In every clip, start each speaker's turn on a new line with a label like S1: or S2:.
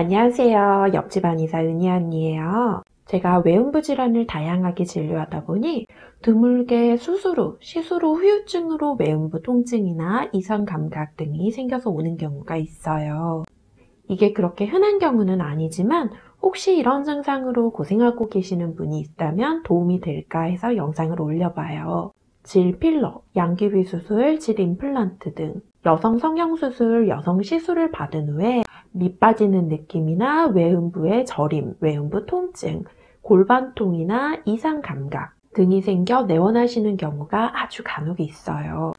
S1: 안녕하세요. 옆집 한의사 은희 언니예요. 제가 외음부 질환을 다양하게 진료하다 보니 드물게 수술 후, 시술 후 후유증으로 외음부 통증이나 이상 감각 등이 생겨서 오는 경우가 있어요. 이게 그렇게 흔한 경우는 아니지만 혹시 이런 증상으로 고생하고 계시는 분이 있다면 도움이 될까 해서 영상을 올려봐요. 질 필러, 양귀비 수술, 질 임플란트 등 여성 성형수술, 여성 시술을 받은 후에 밑 빠지는 느낌이나 외음부의 저림, 외음부 통증, 골반통이나 이상 감각 등이 생겨 내원하시는 경우가 아주 간혹 있어요.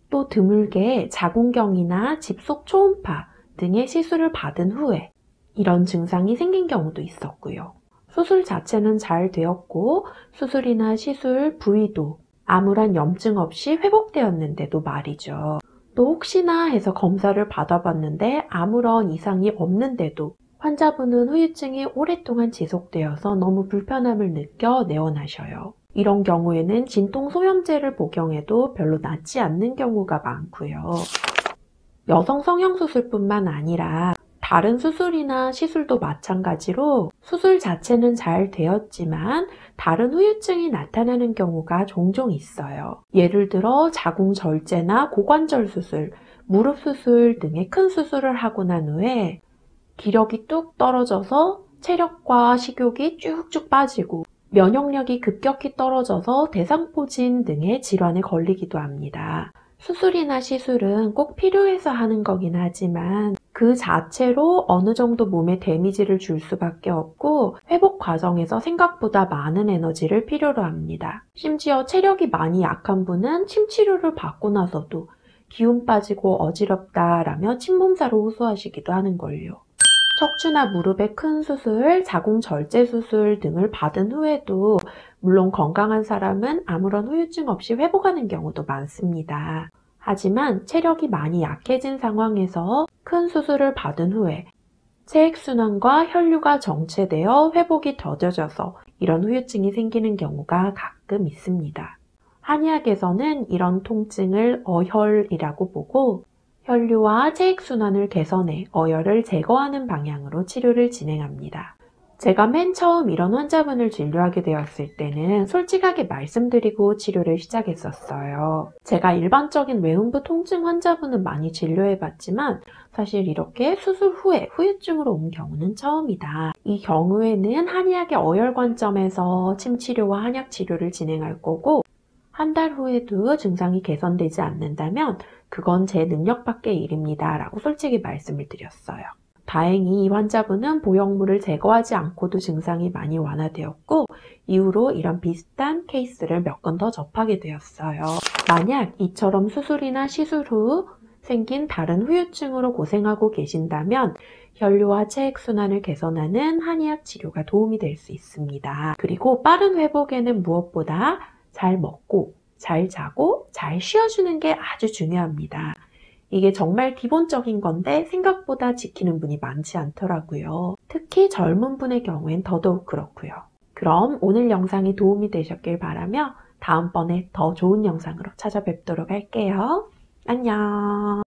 S1: 또 드물게 자궁경이나 집속 초음파 등의 시술을 받은 후에 이런 증상이 생긴 경우도 있었고요. 수술 자체는 잘 되었고 수술이나 시술 부위도 아무런 염증 없이 회복되었는데도 말이죠. 또 혹시나 해서 검사를 받아봤는데 아무런 이상이 없는데도 환자분은 후유증이 오랫동안 지속되어서 너무 불편함을 느껴 내원하셔요. 이런 경우에는 진통소염제를 복용해도 별로 낫지 않는 경우가 많고요. 여성 성형수술뿐만 아니라 다른 수술이나 시술도 마찬가지로 수술 자체는 잘 되었지만 다른 후유증이 나타나는 경우가 종종 있어요. 예를 들어 자궁절제나 고관절 수술, 무릎 수술 등의 큰 수술을 하고 난 후에 기력이 뚝 떨어져서 체력과 식욕이 쭉쭉 빠지고 면역력이 급격히 떨어져서 대상포진 등의 질환에 걸리기도 합니다. 수술이나 시술은 꼭 필요해서 하는 거긴 하지만 그 자체로 어느 정도 몸에 데미지를 줄 수밖에 없고 회복 과정에서 생각보다 많은 에너지를 필요로 합니다. 심지어 체력이 많이 약한 분은 침 치료를 받고 나서도 기운 빠지고 어지럽다라며 침몸살을 호소하시기도 하는걸요. 척추나 무릎의 큰 수술, 자궁절제 수술 등을 받은 후에도 물론 건강한 사람은 아무런 후유증 없이 회복하는 경우도 많습니다. 하지만 체력이 많이 약해진 상황에서 큰 수술을 받은 후에 체액순환과 혈류가 정체되어 회복이 더뎌져서 이런 후유증이 생기는 경우가 가끔 있습니다. 한의학에서는 이런 통증을 어혈이라고 보고 혈류와 체액순환을 개선해 어혈을 제거하는 방향으로 치료를 진행합니다. 제가 맨 처음 이런 환자분을 진료하게 되었을 때는 솔직하게 말씀드리고 치료를 시작했었어요. 제가 일반적인 외음부 통증 환자분은 많이 진료해봤지만 사실 이렇게 수술 후에 후유증으로 온 경우는 처음이다. 이 경우에는 한의학의 어혈 관점에서 침치료와 한약치료를 진행할 거고 한 달 후에도 증상이 개선되지 않는다면 그건 제 능력 밖의 일입니다 라고 솔직히 말씀을 드렸어요. 다행히 이 환자분은 보형물을 제거하지 않고도 증상이 많이 완화되었고 이후로 이런 비슷한 케이스를 몇 건 더 접하게 되었어요. 만약 이처럼 수술이나 시술 후 생긴 다른 후유증으로 고생하고 계신다면 혈류와 체액순환을 개선하는 한의학 치료가 도움이 될 수 있습니다. 그리고 빠른 회복에는 무엇보다 잘 먹고 잘 자고 잘 쉬어주는 게 아주 중요합니다. 이게 정말 기본적인 건데 생각보다 지키는 분이 많지 않더라고요. 특히 젊은 분의 경우엔 더더욱 그렇고요. 그럼 오늘 영상이 도움이 되셨길 바라며 다음번에 더 좋은 영상으로 찾아뵙도록 할게요. 안녕.